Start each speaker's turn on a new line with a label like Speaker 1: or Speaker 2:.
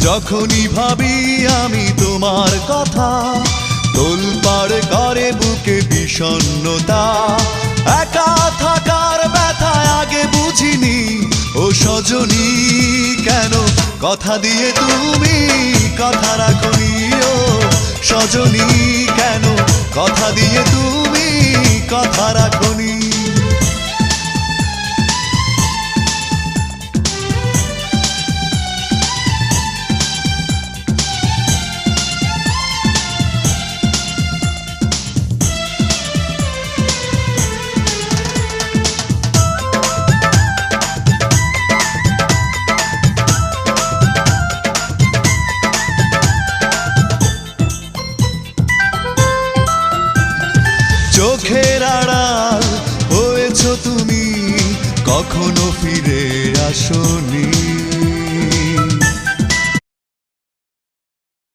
Speaker 1: যখনই ভাবি আমি তোমার কথা, তোলপাড় করে বুকে বিষণ্ণতা। একা থাকার ব্যথায় আগে বুঝিনি ও সজনী, কেন কথা দিয়ে তুমি কথা রাখনি। ও সজনী, কেন কথা দিয়ে তুমি কথা রাখনি। চোখের আড়াল হয়েছো তুমি, কখনো ফিরে আসোনি।